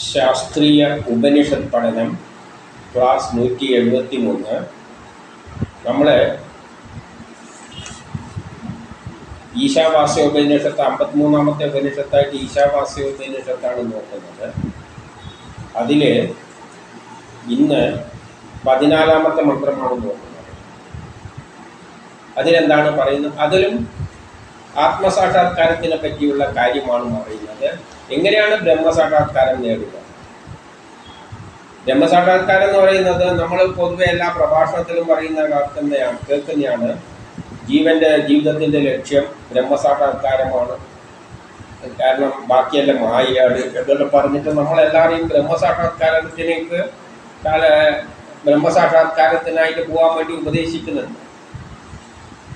ശാസ്ത്രീയ ഉപനിഷത്ത് പഠനം ക്ലാസ് 173. നമ്മൾ ഈശാവാസ്യോപനിഷത്ത് 53-ാമത്തെ ഉപനിഷത്തായിട്ട് ഈശാവാസ്യോപനിഷത്താണ് നോക്കുന്നത്. അതിൽ ഇന്ന് 14-ാമത്തെ മന്ത്രമാണ് നോക്കുന്നത്. അതിലെന്താണ് പറയുന്നത്? അതിലും ആത്മസാക്ഷാത്കാരത്തിനെ പറ്റിയുള്ള കാര്യമാണ് പറയുന്നത്. എങ്ങനെയാണ് ബ്രഹ്മസാക്ഷാത്കാരം നേടുക? ബ്രഹ്മസാക്ഷാത്കാരം എന്ന് പറയുന്നത് നമ്മൾ പൊതുവെ എല്ലാ പ്രഭാഷണത്തിലും പറയുന്ന കേൾക്കുന്നതാണ്. ജീവന്റെ ജീവിതത്തിൻ്റെ ലക്ഷ്യം ബ്രഹ്മസാക്ഷാത്കാരമാണ്, കാരണം ബാക്കിയെല്ലാം മായയാണ് എന്നെല്ലാം പറഞ്ഞിട്ട് നമ്മളെല്ലാവരെയും ബ്രഹ്മസാക്ഷാത്കാരത്തിനായിട്ട് പോകാൻ വേണ്ടി ഉപദേശിക്കുന്നുണ്ട്.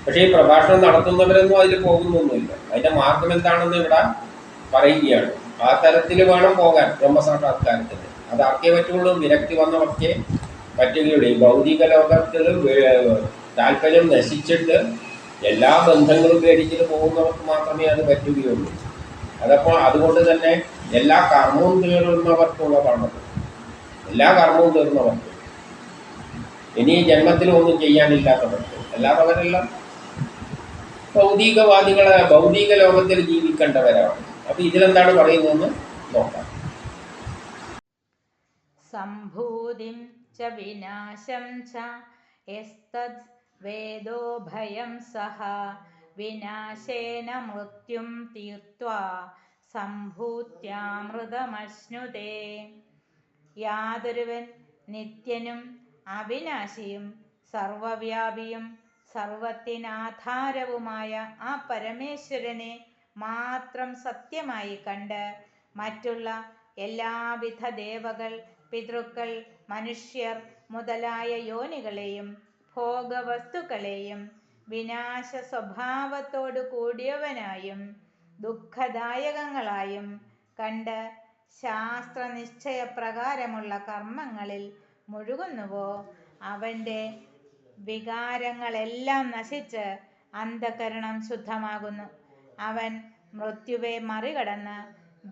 പക്ഷേ ഈ പ്രഭാഷണം നടത്തുന്നവരൊന്നും അതിൽ പോകുന്നൊന്നുമില്ല. അതിൻ്റെ മാർഗം എന്താണെന്ന് ഇവിടെ പറയുകയാണ്. ആ തരത്തിൽ വേണം പോകാൻ ബ്രഹ്മസാക്ഷാത്കാരത്തിന്. അത് ആർക്കേ പറ്റുള്ളൂ? വിരക്തി വന്നവർക്കേ പറ്റുകയുള്ളൂ. ഈ ഭൗതിക ലോകത്തിൽ താല്പര്യം നശിച്ചിട്ട് എല്ലാ ബന്ധങ്ങളും പേടിച്ചിട്ട് പോകുന്നവർക്ക് മാത്രമേ അത് പറ്റുകയുള്ളൂ. അതപ്പോൾ അതുകൊണ്ട് തന്നെ എല്ലാ കർമ്മവും തീർന്നവർക്കുള്ളതാണത്. എല്ലാ കർമ്മവും തീർന്നവർക്ക്, ഇനി ജന്മത്തിലൊന്നും ചെയ്യാനില്ലാത്തവർക്ക്, അല്ലാത്തവരെല്ലാം ഭൗതിക ലോകത്തിൽ ജീവിക്കേണ്ടവരാണ്. അപ്പൊ ഇതിലെന്താണ് പറയുന്നതെന്ന് നോക്കാം. സംഭൂതിം ച വിനാശം ച യസ്തദ് വേദോ ഭയം സഹ വിനാശേന മൃത്യും തീർത്വാ സംഭൂത്യാമൃതമശ്നുതേ. യാതൊരുവൻ നിത്യനും അവിനാശിയും സർവവ്യാപിയും സർവത്തിനാധാരവുമായ ആ പരമേശ്വരനെ മാത്രം സത്യമായി കണ്ട് മറ്റുള്ള എല്ലാവിധ ദേവകൾ, പിതൃക്കൾ, മനുഷ്യർ മുതലായ യോനികളെയും ഭോഗവസ്തുക്കളെയും വിനാശ സ്വഭാവത്തോടു കൂടിയവനായും ദുഃഖദായകങ്ങളായും കണ്ട് ശാസ്ത്രനിശ്ചയപ്രകാരമുള്ള കർമ്മങ്ങളിൽ മുഴുകുന്നുവോ, അവൻ്റെ വികാരങ്ങളെല്ലാം നശിച്ച് അന്ധകരണം ശുദ്ധമാകുന്നു. അവൻ മൃത്യുവെ മറികടന്ന്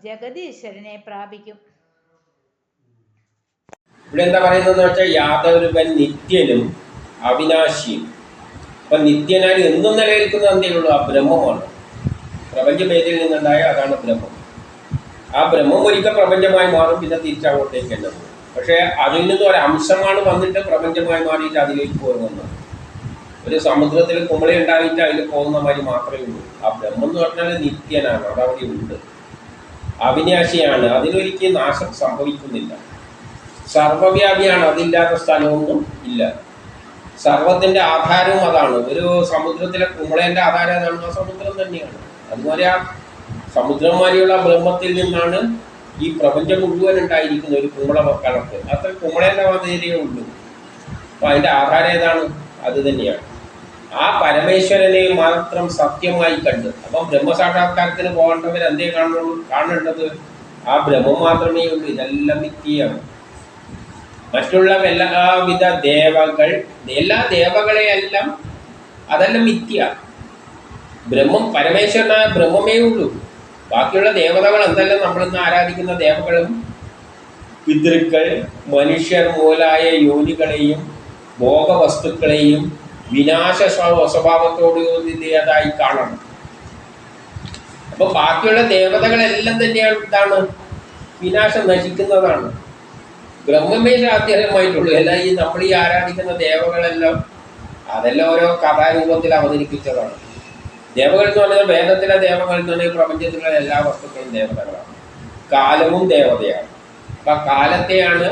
ജഗദീശ്വരനെ പ്രാപിക്കും. ഇവിടെ എന്താ പറയുന്നതെന്ന് വെച്ചാൽ, യാതൊരുവൻ നിത്യനും അവിനാശിയും. അപ്പൊ നിത്യനായി എന്നും നിലനിൽക്കുന്നത് എന്തേ ഉള്ളൂ? ആ ബ്രഹ്മമാണ്. പ്രപഞ്ചഭേദിൽ നിന്നുണ്ടായ അതാണ് ബ്രഹ്മം. ആ ബ്രഹ്മം ഒരിക്കൽ പ്രപഞ്ചമായി മാറും, പിന്നെ തിരിച്ചങ്ങോട്ടേക്ക് തന്നെ പോകും. പക്ഷേ അതിൽ നിന്ന് ഒരു അംശമാണ് വന്നിട്ട് പ്രപഞ്ചമായി മാറിയിട്ട് അതിലേക്ക് പോകുന്നത്. ഒരു സമുദ്രത്തിൽ കുമളി ഉണ്ടായിട്ട് അതിൽ പോകുന്ന മാതിരി മാത്രമേ ഉള്ളൂ. ആ ബ്രഹ്മം എന്ന് പറഞ്ഞാൽ നിത്യനാണ്, അതവിടെ ഉണ്ട്. അവിനാശിയാണ്, അതിനൊരിക്കലും നാശം സംഭവിക്കുന്നില്ല. സർവവ്യാപിയാണ്, അതില്ലാത്ത സ്ഥലമൊന്നും ഇല്ല. സർവത്തിൻ്റെ ആധാരവും അതാണ്. ഒരു സമുദ്രത്തിലെ കുമളേൻ്റെ ആധാരം ഏതാണ്? ആ സമുദ്രം തന്നെയാണ്. അതുപോലെ ആ സമുദ്രം മാതിരിയുള്ള ബ്രഹ്മത്തിൽ നിന്നാണ് ഈ പ്രപഞ്ചം മുഴുവൻ ഉണ്ടായിരിക്കുന്ന ഒരു കുമള കണക്ക്. അത്ര കുമളേൻ്റെ മാതിരിയേ ഉള്ളൂ. അപ്പം അതിൻ്റെ ആധാരം ഏതാണ്? അത് തന്നെയാണ്. ആ പരമേശ്വരനെ മാത്രം സത്യമായി കണ്ട്, അപ്പം ബ്രഹ്മസാക്ഷാത്കാരത്തിന് പോകേണ്ടവർ എന്തേ കാണേണ്ടത്? ആ ബ്രഹ്മം മാത്രമേ ഉള്ളൂ. ഇതെല്ലാം മിഥ്യയാണ്. മറ്റുള്ള എല്ലാവിധ എല്ലാ ദേവകളെയെല്ലാം അതെല്ലാം മിഥ്യ. ബ്രഹ്മം, പരമേശ്വരനായ ബ്രഹ്മമേ ഉള്ളൂ. ബാക്കിയുള്ള ദേവതകൾ എന്തെല്ലാം നമ്മളിന്ന് ആരാധിക്കുന്ന ദേവകളും പിതൃക്കൾ, മനുഷ്യർ മൂലായ യോനികളെയും ഭോഗവസ്തുക്കളെയും വിനാശ സ്വഭാവത്തോടുകൂടിയതായി കാണണം. അപ്പൊ ബാക്കിയുള്ള ദേവതകളെല്ലാം തന്നെയാണ് എന്താണ്? വിനാശം നശിക്കുന്നതാണ്. ബ്രഹ്മമേ സാധ്യമായിട്ടുള്ളൂ. എല്ലാം ഈ നമ്മൾ ഈ ആരാധിക്കുന്ന ദേവകളെല്ലാം അതെല്ലാം ഓരോ കഥാരൂപത്തിൽ അവതരിപ്പിച്ചതാണ്. ദേവകൾ എന്ന് പറഞ്ഞാൽ വേദത്തിലെ ദേവകൾ എന്ന് പറഞ്ഞാൽ പ്രപഞ്ചത്തിലുള്ള എല്ലാ വസ്തുക്കളും ദേവതകളാണ്. കാലവും ദേവതയാണ്. അപ്പം കാലത്തെയാണ്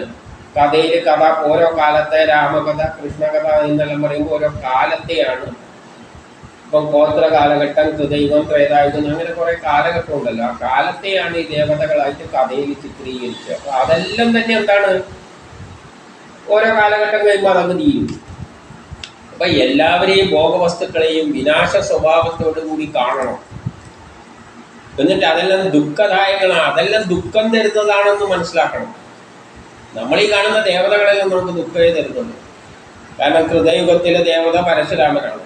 ഓരോ കാലത്തെ രാമകഥ, കൃഷ്ണകഥ എന്നെല്ലാം പറയുമ്പോൾ ഓരോ കാലത്തെയാണ്. ഇപ്പം ഗോത്ര കാലഘട്ടം, കൃതയുഗം, ത്രേതായുഗം, അങ്ങനെ കുറേ കാലഘട്ടം ഉണ്ടല്ലോ. ആ കാലത്തെയാണ് ഈ ദേവതകളായിട്ട് കഥയിൽ ചിത്രീകരിച്ചത്. അപ്പം അതെല്ലാം തന്നെ എന്താണ്? ഓരോ കാലഘട്ടം കഴിയുമ്പോൾ അതങ്ങ് തീരും. അപ്പം എല്ലാവരെയും ഭോഗവസ്തുക്കളെയും വിനാശ സ്വഭാവത്തോടു കൂടി കാണണം. എന്നിട്ട് അതെല്ലാം ദുഃഖദായകങ്ങളാണ്, അതെല്ലാം ദുഃഖം തരുന്നതാണെന്ന് മനസ്സിലാക്കണം. നമ്മളീ കാണുന്ന ദേവതകളെല്ലാം നമുക്ക് ദുഃഖമേ തരുന്നുണ്ട്. കാരണം കൃതയുഗത്തിലെ ദേവത പരശുരാമനാണ്.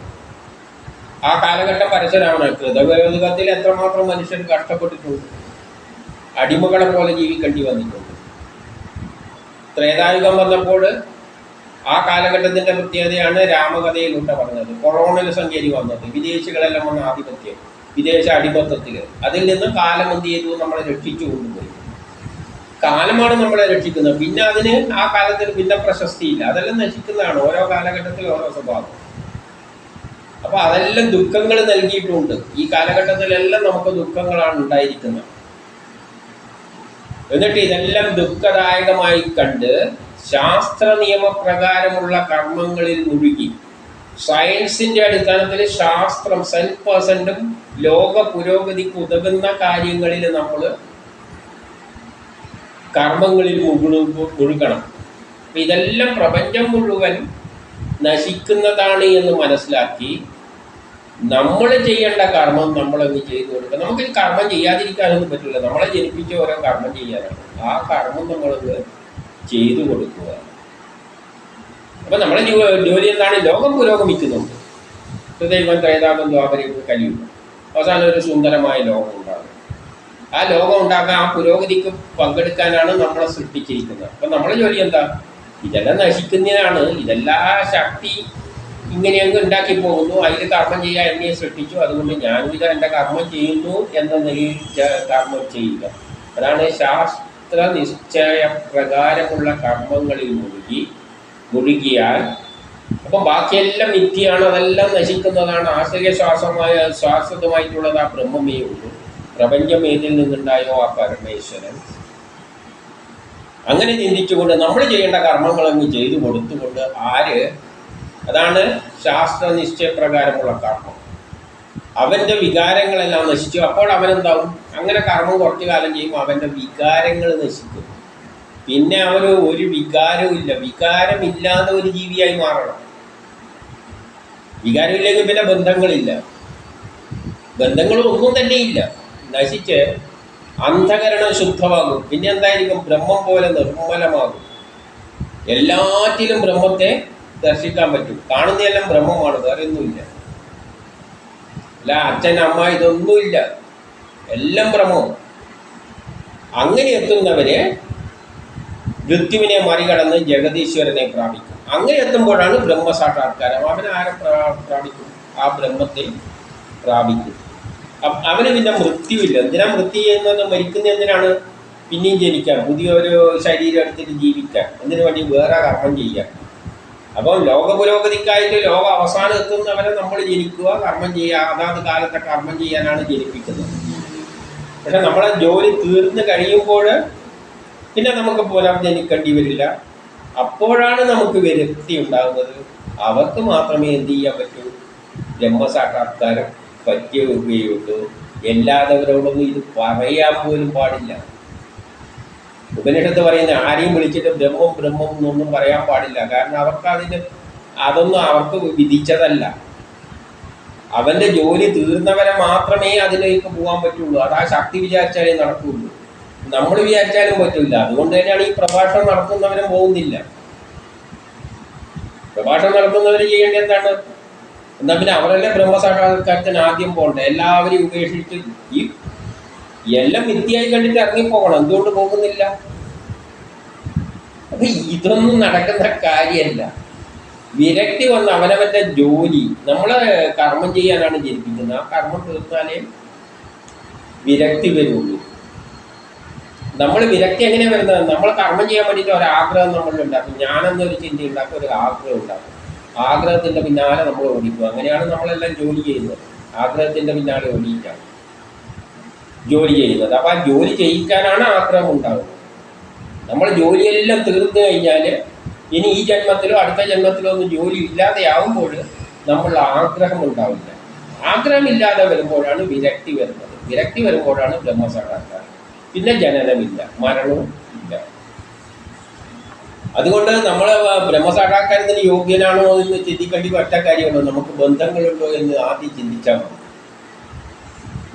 ആ കാലഘട്ടം പരശുരാമനാണ്. കൃതയുഗത്തിൽ എത്രമാത്രം മനുഷ്യർ കഷ്ടപ്പെട്ടിട്ടുണ്ട്, അടിമകളെ പോലെ ജീവിക്കേണ്ടി വന്നിട്ടുണ്ട്. ത്രേതായുഗം വന്നപ്പോൾ ആ കാലഘട്ടത്തിൻ്റെ പ്രത്യേകതയാണ് രാമകഥയിലൂടെ പറഞ്ഞത്. കൊളോണിയൽ സഞ്ചാരി വന്നത്, വിദേശികളെല്ലാം വന്ന ആധിപത്യം, വിദേശ അടിമത്തത്തിൽ, അതിൽ നിന്ന് കാലം എന്ത് ചെയ്തു, നമ്മളെ രക്ഷിച്ചു കൊണ്ടുപോയി. കാലമാണ് നമ്മളെ രക്ഷിക്കുന്നത്. പിന്നെ അതിന് ആ കാലത്തിന് പിന്നെ പ്രശസ്തിയില്ല, അതെല്ലാം നശിക്കുന്നതാണ്. ഓരോ കാലഘട്ടത്തിൽ ഓരോ സ്വഭാവം. അപ്പോൾ അതെല്ലാം ദുഃഖങ്ങൾ നൽകിയിട്ടുണ്ട്. ഈ കാലഘട്ടത്തിലെല്ലാം നമുക്ക് ദുഃഖങ്ങളാണ് ഉണ്ടായിരിക്കുന്നത്. എന്നിട്ട് ഇതെല്ലാം ദുഃഖദായകമായി കണ്ട് ശാസ്ത്ര നിയമപ്രകാരമുള്ള കർമ്മങ്ങളിൽ മുഴുകി, സയൻസിൻ്റെ അടിസ്ഥാനത്തിൽ ശാസ്ത്രം 100% ലോക പുരോഗതിക്ക് ഉതകുന്ന കാര്യങ്ങളിൽ നമ്മൾ കർമ്മങ്ങളിൽ മുഴുകണം. അപ്പം ഇതെല്ലാം പ്രപഞ്ചം മുഴുവൻ നശിക്കുന്നതാണ് എന്ന് മനസ്സിലാക്കി നമ്മൾ ചെയ്യേണ്ട കർമ്മം നമ്മളങ്ങ് ചെയ്തു കൊടുക്കുക. നമുക്ക് കർമ്മം ചെയ്യാതിരിക്കാനൊന്നും പറ്റില്ല. നമ്മളെ ജനിപ്പിച്ച ഓരോ കർമ്മം ചെയ്യാനാണ്. ആ കർമ്മം നമ്മളങ്ങ് ചെയ്തു കൊടുക്കുക. അപ്പം നമ്മളെ ജോലി എന്താണ്? ലോകം പുരോഗമിക്കുന്നുണ്ട്. ദൈവം ത്രേതായുഗം ദ്വാപരയുഗം കലിയുഗം, അവസാനം ഒരു സുന്ദരമായ ലോകം ഉണ്ടാകും. ആ ലോകം ഉണ്ടാക്കാൻ, ആ പുരോഗതിക്ക് പങ്കെടുക്കാനാണ് നമ്മളെ സൃഷ്ടിച്ചിരിക്കുന്നത്. അപ്പം നമ്മളെ ജോലി എന്താ? ഇതെല്ലാം നശിക്കുന്നതാണ്. ഇതെല്ലാം ശക്തി ഇങ്ങനെയങ്ങ് ഉണ്ടാക്കി പോകുന്നു. അതിൽ കർമ്മം ചെയ്യാൻ എന്നെ സൃഷ്ടിച്ചു, അതുകൊണ്ട് ഞാനും ഇത് എൻ്റെ കർമ്മം ചെയ്യുന്നു എന്ന നിലയിൽ കർമ്മം ചെയ്യുക. അതാണ് ശാസ്ത്ര നിശ്ചയ പ്രകാരമുള്ള കർമ്മങ്ങളിൽ മുഴുകിയാൽ അപ്പം ബാക്കിയെല്ലാം നിത്യമാണ്, അതെല്ലാം നശിക്കുന്നതാണ്. ആശ്രയ ശ്വാസമായിട്ടുള്ളത് ആ ബ്രഹ്മമേ ഉള്ളൂ. പ്രപഞ്ചം ഏതിൽ നിന്നുണ്ടായോ ആ പരമേശ്വരൻ. അങ്ങനെ ചിന്തിച്ചുകൊണ്ട് നമ്മൾ ചെയ്യേണ്ട കർമ്മങ്ങളങ്ങ് ചെയ്തു കൊടുത്തുകൊണ്ട് അതാണ് ശാസ്ത്ര നിശ്ചയപ്രകാരമുള്ള കർമ്മം. അവൻ്റെ വികാരങ്ങളെല്ലാം നശിച്ചു. അപ്പോൾ അവനെന്താവും? അങ്ങനെ കർമ്മം കുറച്ചു കാലം ചെയ്യുമ്പോൾ അവൻ്റെ വികാരങ്ങൾ നശിക്കും. പിന്നെ അവന് ഒരു വികാരവും ഇല്ല. വികാരമില്ലാതെ ഒരു ജീവിയായി മാറണം. വികാരമില്ലെങ്കിൽ പിന്നെ ബന്ധങ്ങളില്ല, ബന്ധങ്ങളൊന്നും തന്നെ ഇല്ല. നശിച്ച് അന്ധകരണം ശുദ്ധമാകും. പിന്നെ എന്തായിരിക്കും? ബ്രഹ്മം പോലെ നിർമ്മലമാകും. എല്ലാറ്റിലും ബ്രഹ്മത്തെ ദർശിക്കാൻ പറ്റും. കാണുന്നതെല്ലാം ബ്രഹ്മമാണ്, വേറെ ഒന്നുമില്ല. അല്ല അച്ഛൻ അമ്മ ഇതൊന്നുമില്ല, എല്ലാം ബ്രഹ്മം. അങ്ങനെ എത്തുന്നവരെ മൃത്യുവിനെ മറികടന്ന് ജഗദീശ്വരനെ പ്രാപിക്കും. അങ്ങനെ എത്തുമ്പോഴാണ് ബ്രഹ്മസാക്ഷാത്കാരം. അവൻ ആരെ പ്രാപിക്കും? ആ ബ്രഹ്മത്തെ പ്രാപിക്കും. അവന് പിന്നെ മൃത്യുവില്ല. എന്തിനാ മൃത്യു ചെയ്യുന്നത്? മരിക്കുന്ന എന്തിനാണ്? പിന്നെയും ജനിക്കാൻ, പുതിയൊരു ശരീരം എടുത്തിട്ട് ജീവിക്കാൻ, എന്തിനു വേണ്ടി? വേറെ കർമ്മം ചെയ്യാൻ. അപ്പം ലോക പുരോഗതിക്കായിട്ട് ലോക അവസാനം എത്തുന്നവരെ നമ്മൾ ജനിക്കുക, കർമ്മം ചെയ്യുക. അതാത് കാലത്തെ കർമ്മം ചെയ്യാനാണ് ജനിപ്പിക്കുന്നത്. പക്ഷെ നമ്മളെ ജോലി തീർന്ന് കഴിയുമ്പോൾ പിന്നെ നമുക്ക് പുനർജനിക്കേണ്ടി വരില്ല. അപ്പോഴാണ് നമുക്ക് വിരക്തി ഉണ്ടാകുന്നത്. അവർക്ക് മാത്രമേ എന്ത് ചെയ്യാൻ പറ്റൂ? ബ്രഹ്മസാക്ഷാത്കാരം പറ്റുകയുള്ളൂ. എല്ലാവരോടൊന്നും ഇത് പറയാൻ പോലും പാടില്ല. ഉപനിഷത്ത് പറയുന്ന ആരെയും വിളിച്ചിട്ട് ബ്രഹ്മം എന്നൊന്നും പറയാൻ പാടില്ല. കാരണം അതൊന്നും അവർക്ക് വിധിച്ചതല്ല. അവൻ്റെ ജോലി തീർന്നവരെ മാത്രമേ അതിലേക്ക് പോകാൻ പറ്റുള്ളൂ. അത് ആ ശക്തി വിചാരിച്ചാലേ നടക്കുകയുള്ളൂ. നമ്മൾ വിചാരിച്ചാലും പറ്റില്ല. അതുകൊണ്ട് തന്നെയാണ് ഈ പ്രഭാഷണം നടത്തുന്നവരും പോകുന്നില്ല. പ്രഭാഷണം നടത്തുന്നവർ ചെയ്യേണ്ടത് എന്താണ്? എന്നാൽ പിന്നെ അവരല്ലേ ബ്രഹ്മസാക്ഷാത്കാരത്തിന് ആദ്യം പോകണ്ടേ? എല്ലാവരെയും ഉപേക്ഷിച്ച് എല്ലാം മിഥ്യയായി കണ്ടിട്ട് ഇറങ്ങിപ്പോകണം. എന്തുകൊണ്ട് പോകുന്നില്ല? അപ്പം ഇതൊന്നും നടക്കുന്ന കാര്യമല്ല. വിരക്തി വന്ന് അവനവൻ്റെ ജോലി, നമ്മളെ കർമ്മം ചെയ്യാനാണ് ജനിപ്പിക്കുന്നത്. ആ കർമ്മം തീർന്നാലേ വിരക്തി വരുള്ളൂ. നമ്മൾ വിരക്തി എങ്ങനെയാണ് വരുന്നത്? നമ്മൾ കർമ്മം ചെയ്യാൻ വേണ്ടിയിട്ട് ഒരാഗ്രഹം നമ്മളുണ്ടാക്കും. ഞാനെന്നൊരു ചിന്ത ഉണ്ടാക്കും, ഒരു ആഗ്രഹം ഉണ്ടാക്കും. ആഗ്രഹത്തിൻ്റെ പിന്നാലെ നമ്മൾ ഓടിക്കും. അങ്ങനെയാണ് നമ്മളെല്ലാം ജോലി ചെയ്യുന്നത്. ആഗ്രഹത്തിൻ്റെ പിന്നാലെ ഓടിയിട്ടാണ് ജോലി ചെയ്യുന്നത്. അപ്പോൾ ആ ജോലി ചെയ്യിക്കാനാണ് ആഗ്രഹം ഉണ്ടാകുന്നത്. നമ്മൾ ജോലിയെല്ലാം തീർന്നു കഴിഞ്ഞാൽ ഇനി ഈ ജന്മത്തിലോ അടുത്ത ജന്മത്തിലോ ഒന്നും ജോലി ഇല്ലാതെയാവുമ്പോൾ നമ്മൾ ആഗ്രഹം ഉണ്ടാവില്ല. ആഗ്രഹമില്ലാതെ വരുമ്പോഴാണ് വിരക്തി വരുന്നത്. വിരക്തി വരുമ്പോഴാണ് ബ്രഹ്മസാക്ഷാത്കാരം. പിന്നെ ജനനമില്ല, മരണവും ഇല്ല. അതുകൊണ്ട് നമ്മൾ ബ്രഹ്മസാക്ഷാത്കാരത്തിന് യോഗ്യനാണോ എന്ന് ചിന്തിക്കേണ്ടി ഒറ്റ കാര്യമുണ്ടോ? നമുക്ക് ബന്ധങ്ങളുണ്ടോ എന്ന് ആദ്യം ചിന്തിച്ചാൽ മതി.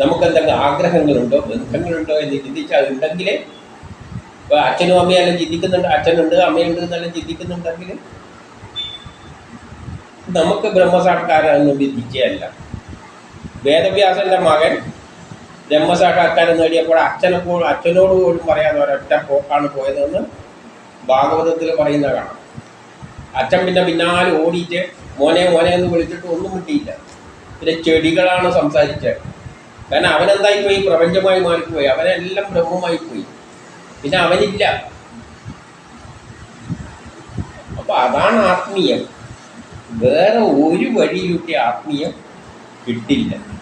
നമുക്ക് എന്തെങ്കിലും ആഗ്രഹങ്ങളുണ്ടോ, ബന്ധങ്ങളുണ്ടോ എന്ന് ചിന്തിച്ചാൽ ഉണ്ടെങ്കിൽ, ഇപ്പോൾ അച്ഛനും അമ്മയെല്ലാം ചിന്തിക്കുന്നുണ്ട്, അച്ഛനുണ്ട് അമ്മയുണ്ട് എന്നെല്ലാം ചിന്തിക്കുന്നുണ്ടെങ്കിൽ നമുക്ക് ബ്രഹ്മസാക്ഷാത്കാരം വിധിച്ചല്ല. വേദവ്യാസൻ്റെ മകൻ ബ്രഹ്മസാക്ഷാത്കാരം നേടിയപ്പോൾ അച്ഛനോട് പോലും പറയാതെ ഒരൊറ്റ പോക്കാണ് പോയതെന്ന് ഭാഗവതത്തിൽ പറയുന്ന കാണാം. അച്ഛൻ പിന്നെ പിന്നാലെ ഓടിയിട്ട് മോനെ മോനെ എന്ന് വിളിച്ചിട്ട് ഒന്നും കിട്ടിയില്ല. പിന്നെ ചെടികളാണ് സംസാരിച്ചത്. കാരണം അവനെന്തായിപ്പോയി? പ്രപഞ്ചമായി മാറിപ്പോയി. അവനെല്ലാം ബ്രഹ്മമായി പോയി. പിന്നെ അവനില്ല. അപ്പൊ അതാണ് ആത്മീയം. വേറെ ഒരു വഴിയിലൂടെ ആത്മീയം കിട്ടില്ല.